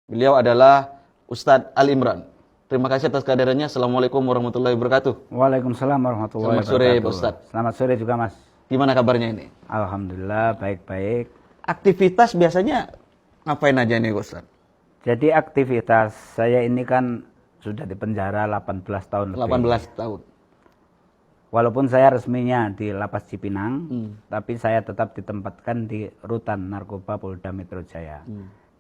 Beliau adalah Ustadz Ali Imran. Terima kasih atas kehadirannya. Assalamualaikum warahmatullahi wabarakatuh. Waalaikumsalam warahmatullahi wabarakatuh. Selamat sore, Pak Ustadz. Selamat sore juga, Mas. Gimana kabarnya ini? Alhamdulillah, baik-baik. Aktivitas biasanya ngapain aja nih, Ustadz? Jadi aktivitas saya ini kan sudah di penjara 18 tahun lebih. 18 tahun. Walaupun saya resminya di Lapas Cipinang, tapi saya tetap ditempatkan di Rutan Narkoba Polda Metro Jaya.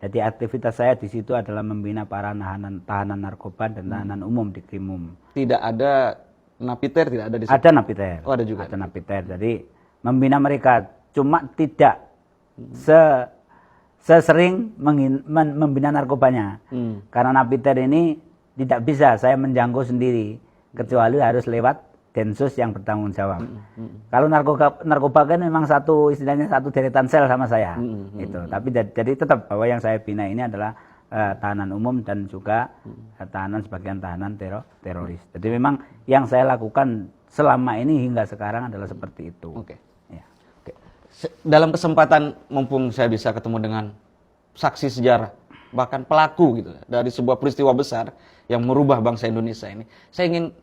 Jadi aktivitas saya di situ adalah membina para tahanan narkoba dan tahanan umum di Krimum. Tidak ada napiter, tidak ada di situ? Ada napiter. Oh, ada juga. Ada napiter. Jadi membina mereka, cuma tidak sesering membina narkobanya. Karena napiter ini tidak bisa saya menjangkau sendiri, kecuali harus lewat Densus yang bertanggung jawab. Kalau narkoba kan memang istilahnya satu deretan sel sama saya. Itu. Tapi jadi tetap bahwa yang saya bina ini adalah tahanan umum dan juga sebagian tahanan teroris. Jadi memang yang saya lakukan selama ini hingga sekarang adalah seperti itu. Oke. Ya. Oke. Dalam kesempatan mumpung saya bisa ketemu dengan saksi sejarah, bahkan pelaku gitu dari sebuah peristiwa besar yang merubah bangsa Indonesia ini, saya ingin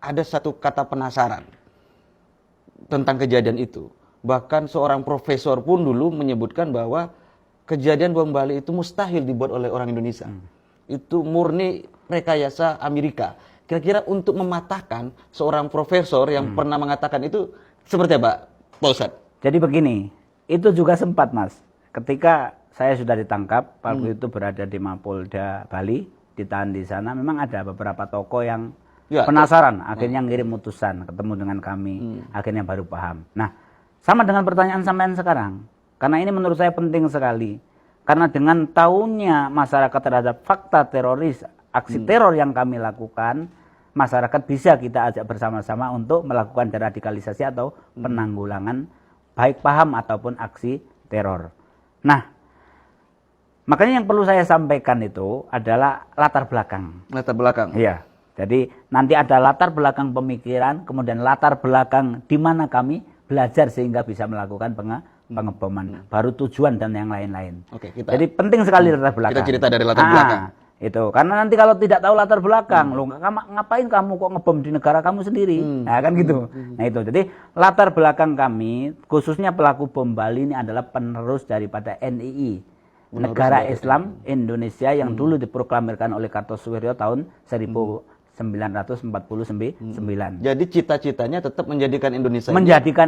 ada satu kata penasaran tentang kejadian itu. Bahkan seorang profesor pun dulu menyebutkan bahwa kejadian bom Bali itu mustahil dibuat oleh orang Indonesia. Itu murni rekayasa Amerika. Kira-kira untuk mematahkan seorang profesor yang pernah mengatakan itu seperti apa, Pak Ustadz? Jadi begini, itu juga sempat, Mas. Ketika saya sudah ditangkap, waktu itu berada di Mapolda Bali, ditahan di sana, memang ada beberapa tokoh yang penasaran, akhirnya ngirim utusan, ketemu dengan kami, akhirnya baru paham. Nah, sama dengan pertanyaan sampean sekarang, karena ini menurut saya penting sekali. Karena dengan tahunya masyarakat terhadap fakta teroris, aksi teror yang kami lakukan, masyarakat bisa kita ajak bersama-sama untuk melakukan deradikalisasi atau penanggulangan, baik paham ataupun aksi teror. Nah, makanya yang perlu saya sampaikan itu adalah latar belakang. Latar belakang? Iya. Jadi nanti ada latar belakang pemikiran, kemudian latar belakang di mana kami belajar sehingga bisa melakukan pengeboman, baru tujuan dan yang lain-lain. Oke, jadi penting sekali latar belakang. Kita cerita dari latar belakang. Itu karena nanti kalau tidak tahu latar belakang, lo ngapain kamu kok ngebom di negara kamu sendiri? Nah kan gitu. Nah itu. Jadi latar belakang kami, khususnya pelaku bom Bali ini adalah penerus daripada NII. Negara Islam Indonesia yang dulu diproklamirkan oleh Kartosuwiryo tahun 1949. Jadi cita-citanya tetap menjadikan Indonesia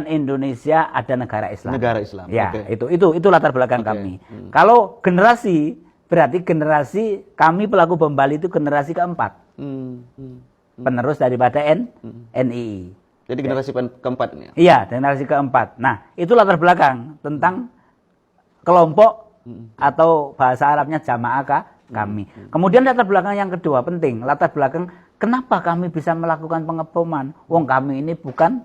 Indonesia ada negara Islam. Negara Islam. Ya, itu latar belakang kami. Kalau generasi berarti generasi kami pelaku bom Bali itu generasi keempat. Penerus daripada NII. Jadi generasi keempat ini. Iya, generasi keempat. Nah, itu latar belakang tentang kelompok atau bahasa Arabnya jamaah kami. Kemudian latar belakang yang kedua penting, latar belakang kenapa kami bisa melakukan pengeboman? Wong kami ini bukan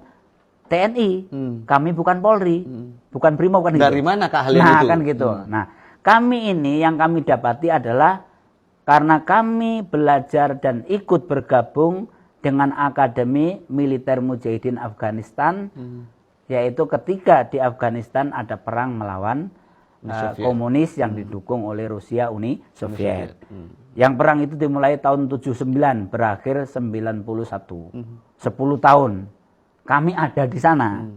TNI, kami bukan Polri, bukan Brimob kan gitu. Dari mana keahlian itu? Nah, kan gitu. Nah, kami ini yang kami dapati adalah karena kami belajar dan ikut bergabung dengan Akademi Militer Mujahidin Afghanistan, yaitu ketika di Afghanistan ada perang melawan komunis yang didukung oleh Rusia Uni Soviet. Yang perang itu dimulai tahun 79, berakhir 91. 10 tahun kami ada di sana.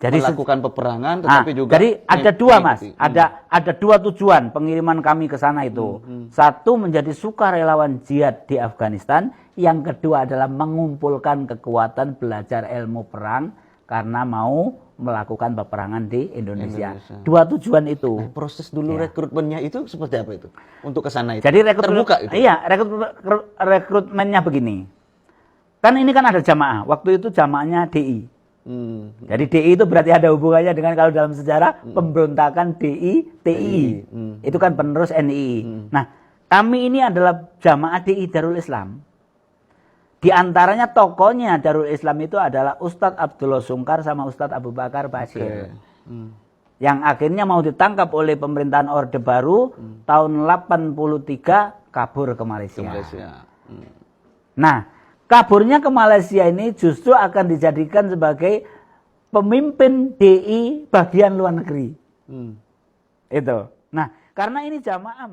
Jadi melakukan peperangan tetapi juga jadi ada dua, Mas. Ada dua tujuan pengiriman kami ke sana itu. Satu, menjadi sukarelawan jihad di Afghanistan, yang kedua adalah mengumpulkan kekuatan belajar ilmu perang karena mau melakukan peperangan di Indonesia. Dua tujuan itu. Nah, proses dulu rekrutmennya itu seperti apa itu? Untuk ke sana itu. Jadi terbuka itu. Iya, rekrutmennya begini. Kan ini kan ada jamaah. Waktu itu jamaahnya DI. Jadi DI itu berarti ada hubungannya dengan kalau dalam sejarah pemberontakan TI. Itu kan penerus NII. Nah, kami ini adalah jamaah DI Darul Islam. Di antaranya tokohnya Darul Islam itu adalah Ustadz Abdullah Sungkar sama Ustadz Abu Bakar Bashir. Yang akhirnya mau ditangkap oleh pemerintahan Orde Baru tahun 83 kabur ke Malaysia. Nah, kaburnya ke Malaysia ini justru akan dijadikan sebagai pemimpin DI bagian luar negeri. Itu. Nah, karena ini jamaah